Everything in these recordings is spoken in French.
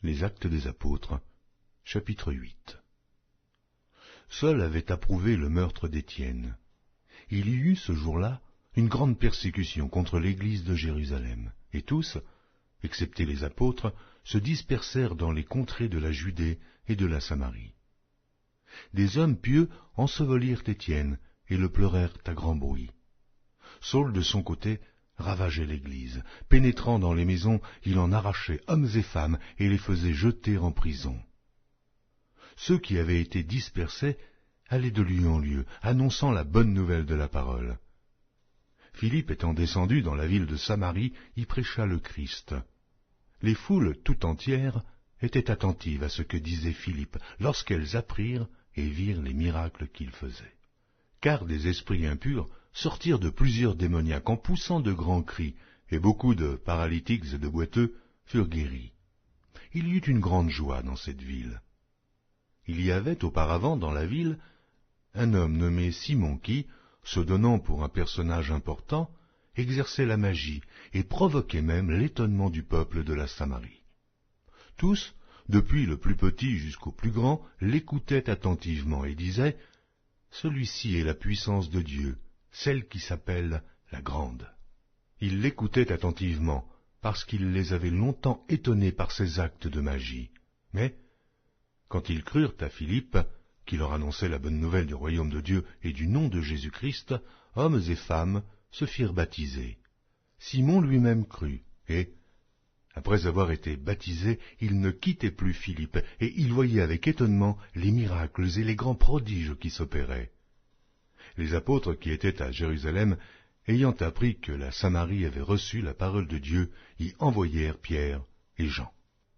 Les Actes des Apôtres, chapitre 8. Saul avait approuvé le meurtre d'Étienne. Il y eut ce jour-là une grande persécution contre l'église de Jérusalem, et tous, excepté les apôtres, se dispersèrent dans les contrées de la Judée et de la Samarie. Des hommes pieux ensevelirent Étienne et le pleurèrent à grand bruit. Saul, de son côté, ravageait l'église. Pénétrant dans les maisons, il en arrachait hommes et femmes et les faisait jeter en prison. Ceux qui avaient été dispersés allaient de lieu en lieu, annonçant la bonne nouvelle de la parole. Philippe étant descendu dans la ville de Samarie, y prêcha le Christ. Les foules tout entières étaient attentives à ce que disait Philippe, lorsqu'elles apprirent et virent les miracles qu'il faisait. Car des esprits impurs sortirent de plusieurs démoniaques en poussant de grands cris, et beaucoup de paralytiques et de boiteux furent guéris. Il y eut une grande joie dans cette ville. Il y avait auparavant dans la ville un homme nommé Simon qui, se donnant pour un personnage important, exerçait la magie et provoquait même l'étonnement du peuple de la Samarie. Tous, depuis le plus petit jusqu'au plus grand, l'écoutaient attentivement et disaient « Celui-ci est la puissance de Dieu, celle qui s'appelle la Grande. » Ils l'écoutaient attentivement, parce qu'il les avait longtemps étonnés par ses actes de magie. Mais, quand ils crurent à Philippe, qui leur annonçait la bonne nouvelle du royaume de Dieu et du nom de Jésus-Christ, hommes et femmes se firent baptiser. Simon lui-même crut, et, après avoir été baptisé, il ne quittait plus Philippe, et il voyait avec étonnement les miracles et les grands prodiges qui s'opéraient. Les apôtres qui étaient à Jérusalem, ayant appris que la Samarie avait reçu la parole de Dieu, y envoyèrent Pierre et Jean.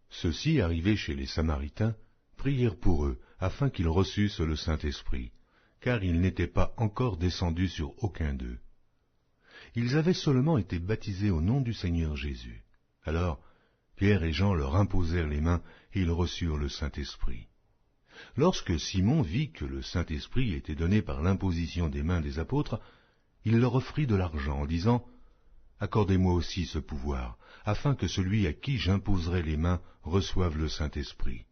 Ceux-ci, arrivés chez les Samaritains, prièrent pour eux, afin qu'ils reçussent le Saint-Esprit, car il n'était pas encore descendu sur aucun d'eux. Ils avaient seulement été baptisés au nom du Seigneur Jésus. Alors, Pierre et Jean leur imposèrent les mains, et ils reçurent le Saint-Esprit. Lorsque Simon vit que le Saint-Esprit était donné par l'imposition des mains des apôtres, il leur offrit de l'argent en disant « Accordez-moi aussi ce pouvoir, afin que celui à qui j'imposerai les mains reçoive le Saint-Esprit. »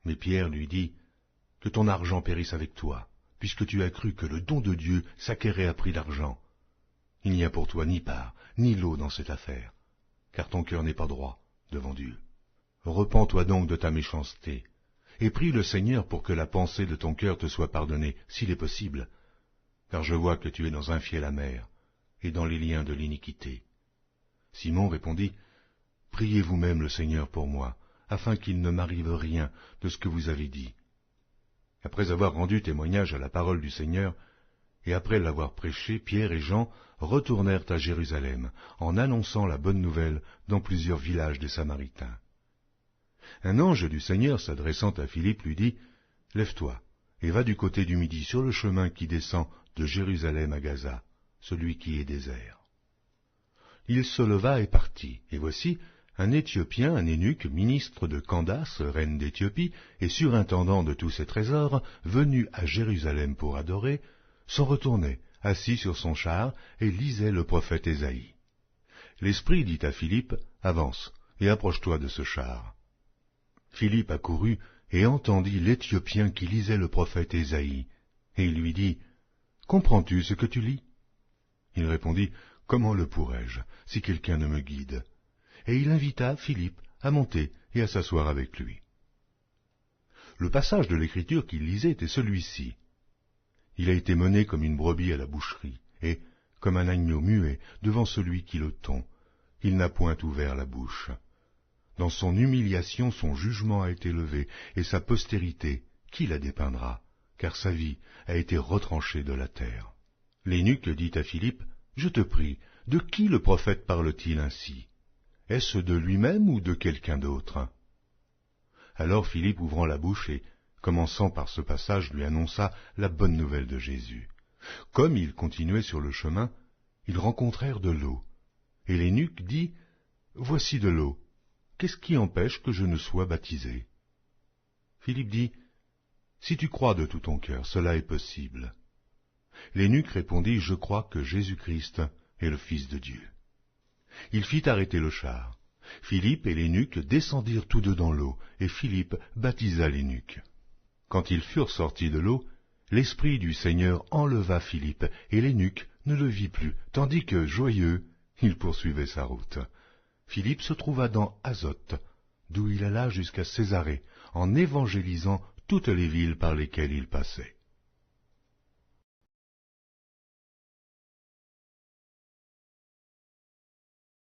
Mais Pierre lui dit « Que ton argent périsse avec toi, puisque tu as cru que le don de Dieu s'acquérait à prix d'argent. Il n'y a pour toi ni part, ni lot dans cette affaire, car ton cœur n'est pas droit devant Dieu. Repens-toi donc de ta méchanceté, et prie le Seigneur pour que la pensée de ton cœur te soit pardonnée, s'il est possible, car je vois que tu es dans un fiel amer, et dans les liens de l'iniquité. » Simon répondit « Priez vous-même le Seigneur pour moi, afin qu'il ne m'arrive rien de ce que vous avez dit. » Après avoir rendu témoignage à la parole du Seigneur, et après l'avoir prêchée, Pierre et Jean retournèrent à Jérusalem, en annonçant la bonne nouvelle dans plusieurs villages des Samaritains. Un ange du Seigneur s'adressant à Philippe lui dit « Lève-toi, et va du côté du midi sur le chemin qui descend de Jérusalem à Gaza, celui qui est désert. » Il se leva et partit, et voici, un Éthiopien, un eunuque, ministre de Candace, reine d'Éthiopie, et surintendant de tous ses trésors, venu à Jérusalem pour adorer, s'en retournait, assis sur son char, et lisait le prophète Ésaïe. L'Esprit dit à Philippe, « Avance, et approche-toi de ce char. » Philippe accourut et entendit l'Éthiopien qui lisait le prophète Ésaïe, et il lui dit, « Comprends-tu ce que tu lis ?» Il répondit, « Comment le pourrais-je, si quelqu'un ne me guide ?» Et il invita Philippe à monter et à s'asseoir avec lui. Le passage de l'Écriture qu'il lisait était celui-ci. Il a été mené comme une brebis à la boucherie, et, comme un agneau muet devant celui qui le tond, il n'a point ouvert la bouche. Dans son humiliation, son jugement a été levé, et sa postérité, qui la dépeindra, car sa vie a été retranchée de la terre. L'eunuque dit à Philippe, « Je te prie, de qui le prophète parle-t-il ainsi ? Est-ce de lui-même ou de quelqu'un d'autre ?» Alors Philippe, ouvrant la bouche et, commençant par ce passage, lui annonça la bonne nouvelle de Jésus. Comme ils continuaient sur le chemin, ils rencontrèrent de l'eau. Et l'eunuque dit, « Voici de l'eau. Qu'est-ce qui empêche que je ne sois baptisé ?» Philippe dit, « Si tu crois de tout ton cœur, cela est possible. » L'eunuque répondit, « Je crois que Jésus-Christ est le Fils de Dieu. » Il fit arrêter le char, Philippe et l'eunuque descendirent tous deux dans l'eau, et Philippe baptisa l'eunuque. Quand ils furent sortis de l'eau, l'Esprit du Seigneur enleva Philippe, et l'eunuque ne le vit plus, tandis que, joyeux, il poursuivait sa route. Philippe se trouva dans Azote, d'où il alla jusqu'à Césarée, en évangélisant toutes les villes par lesquelles il passait.